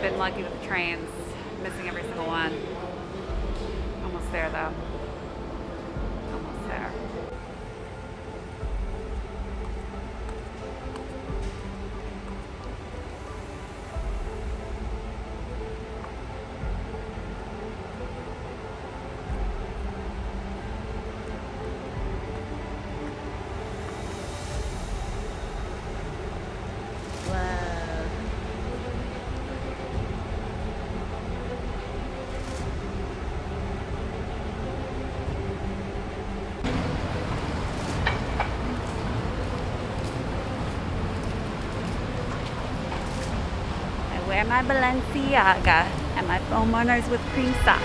been lucky with the trains, missing every single one. Almost there though. Almost there. Wear my Balenciaga and my foam runners with cream socks.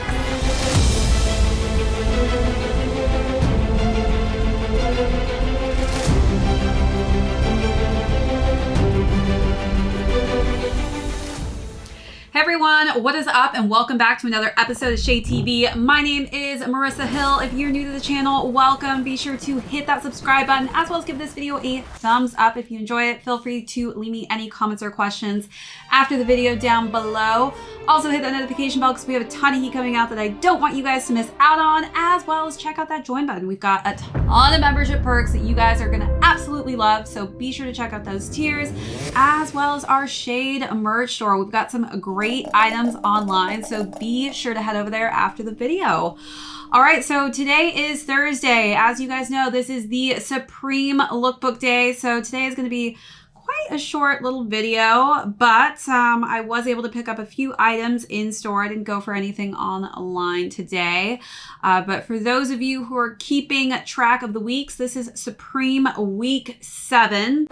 Hey everyone, what is up and welcome back to another episode of ShadeTV. My name is Marissa Hill. If you're new to the channel, welcome. Be sure to hit that subscribe button as well as give this video a thumbs up if you enjoy it. Feel free to leave me any comments or questions after the video down below. Also hit that notification bell because we have a ton of heat coming out that I don't want you guys to miss out on, as well as check out that join button. We've got a ton of membership perks that you guys are gonna absolutely love, so be sure to check out those tiers, as well as our Shade merch store. We've got some great items online, so be sure to head over there after the video. All right, so today is Thursday. As you guys know, this is the Supreme lookbook day, so today is gonna be quite a short little video, but I was able to pick up a few items in store. I didn't go for anything online today, but for those of you who are keeping track of the weeks, this is Supreme Week 7.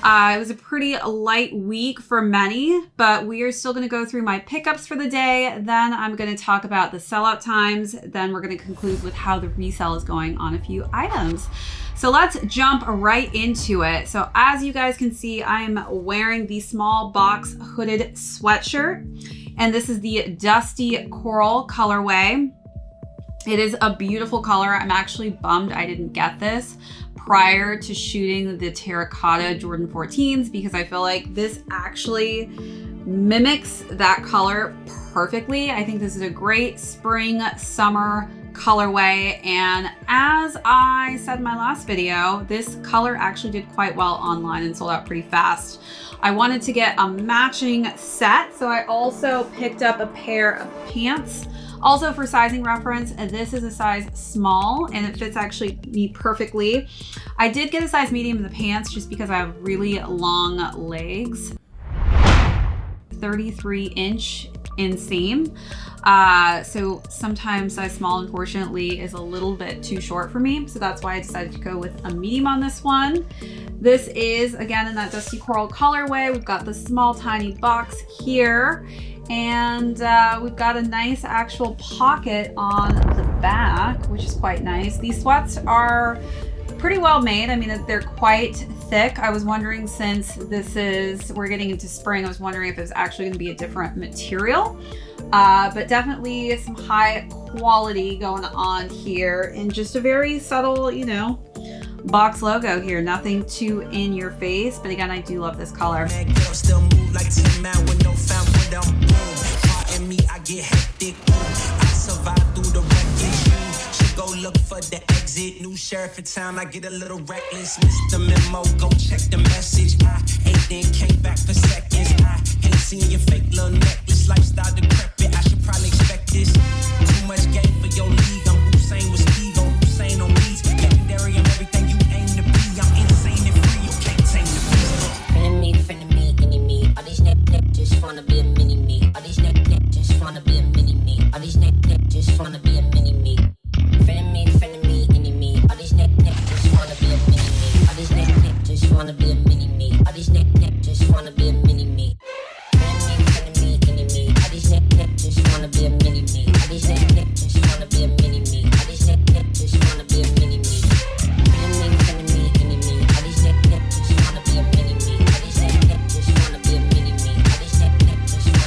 It was a pretty light week for many, but we are still going to go through my pickups for the day. Then I'm going to talk about the sellout times. Then we're going to conclude with how the resale is going on a few items. So let's jump right into it. So as you guys can see, I am wearing the small box hooded sweatshirt, and this is the Dusty Coral colorway. It is a beautiful color. I'm actually bummed I didn't get this prior to shooting the terracotta Jordan 14s because I feel like this actually mimics that color perfectly. I think this is a great spring, summer colorway, and as I said in my last video, this color actually did quite well online and sold out pretty fast. I wanted to get a matching set, so I also picked up a pair of pants. Also for sizing reference, this is a size small and it fits actually me perfectly. I did get a size medium in the pants just because I have really long legs. 33-inch inseam. So sometimes size small, unfortunately, is a little bit too short for me. So that's why I decided to go with a medium on this one. This is, again, in that Dusty Coral colorway. We've got the small, tiny box here. And we've got a nice actual pocket on the back, which is quite nice. These sweats are pretty well made. I mean, they're quite thick. I was wondering, since we're getting into spring, I was wondering if it was actually going to be a different material. But definitely some high quality going on here, and just a very subtle, you know, box logo here. Nothing too in your face, but again, I do love this color. Look for the exit, new sheriff in town, I get a little reckless. Missed the memo, go check the message. I ain't then came back for seconds. I ain't seen your fake little necklace, lifestyle decrepit, I should probably expect this. Too much game for your league, I'm Hussein with Steve, on Hussein on these. Legendary and everything you aim to be, I'm insane and free, you can't tame the beast. Friend of me, enemy. All these neck just wanna be a mini me. All these neck just wanna be a mini me. All these neck just wanna be a mini me. Friend of me, enemy. All these neck just wanna be a mini me. All these neck just wanna be a mini me. All these neck just wanna be a mini me. Friend of me, enemy. All these neck just wanna be a mini me. All these neck just wanna be a mini me. All these neck just wanna be a mini me. Friend of me, enemy. All these neck just wanna be a mini me. All these neck just wanna be a mini me. All these neck just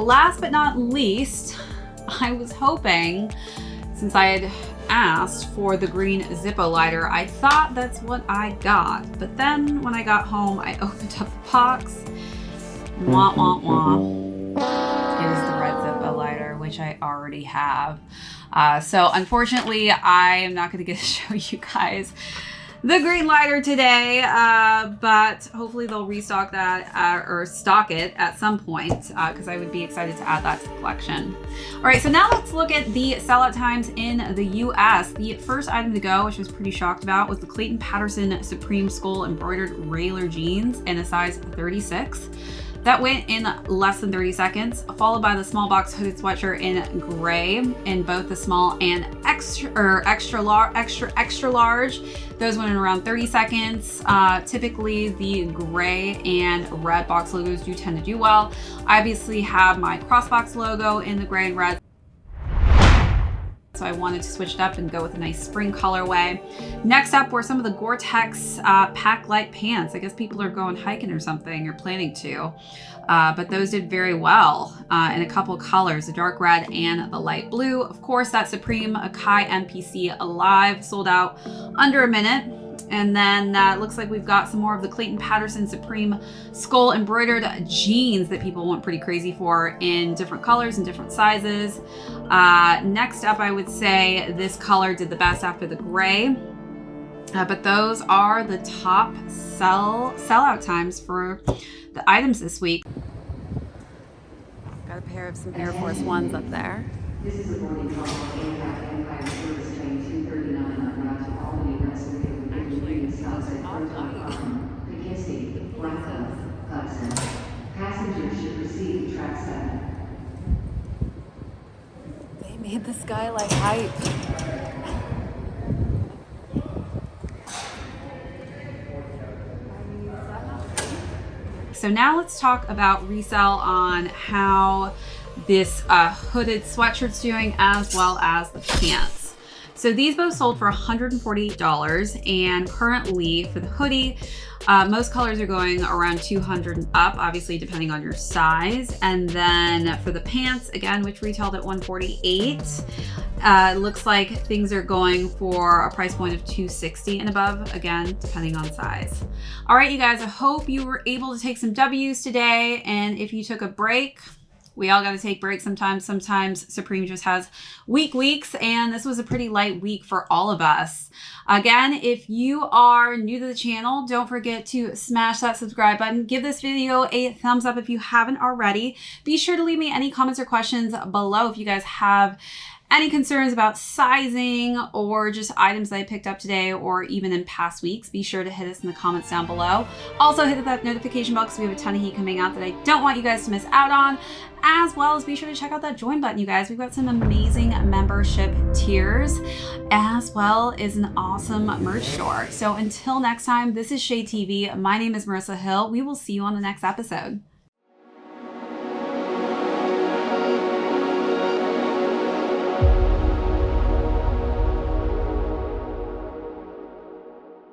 last but not least, I was hoping, since I had asked for the green Zippo lighter, I thought that's what I got. But then when I got home, I opened up the box. Wah, wah, wah. It is the red Zippo lighter, which I already have. So unfortunately, I am not going to get to show you guys the green lighter today, but hopefully they'll restock that or stock it at some point, because I would be excited to add that to the collection. All right, so now let's look at the sellout times in the US. The first item to go, which I was pretty shocked about, was the Clayton Patterson Supreme Skull embroidered Railer jeans in a size 36. That went in less than 30 seconds, followed by the small box hooded sweatshirt in gray in both the small and extra large. Those went in around 30 seconds. Typically the gray and red box logos do tend to do well. I obviously have my crossbox logo in the gray and red, so I wanted to switch it up and go with a nice spring colorway. Next up were some of the Gore-Tex pack light pants. I guess people are going hiking or something, or planning to. But those did very well in a couple colors, the dark red and the light blue. Of course, that Supreme Akai MPC Alive sold out under a minute. And then it looks like we've got some more of the Clayton Patterson Supreme Skull embroidered jeans that people went pretty crazy for in different colors and different sizes. Next up, I would say this color did the best after the gray. But those are the top sellout times for the items this week. Got a pair of some Air Force Ones up there. This is a boarding call for Empire Service Train 239 on route to Albany, Resale, Southside Poughkeepsie, Blackhawk, Hudson. Passengers should proceed to track 7. They made the skylight hype. So now let's talk about resale on how this hooded sweatshirt's doing, as well as the pants. So these both sold for $148, and currently for the hoodie, most colors are going around $200 and up, obviously depending on your size. And then for the pants, again, which retailed at $148, looks like things are going for a price point of $260 and above, again, depending on size. All right, you guys, I hope you were able to take some W's today. And if you took a break, we all got to take breaks sometimes. Sometimes Supreme just has weeks, and this was a pretty light week for all of us. Again, if you are new to the channel, don't forget to smash that subscribe button. Give this video a thumbs up if you haven't already. Be sure to leave me any comments or questions below if you guys have any concerns about sizing or just items that I picked up today or even in past weeks. Be sure to hit us in the comments down below. Also hit that notification bell because we have a ton of heat coming out that I don't want you guys to miss out on, as well as be sure to check out that join button, you guys. We've got some amazing membership tiers, as well as an awesome merch store. So until next time, this is ShadeTV. My name is Marissa Hill. We will see you on the next episode.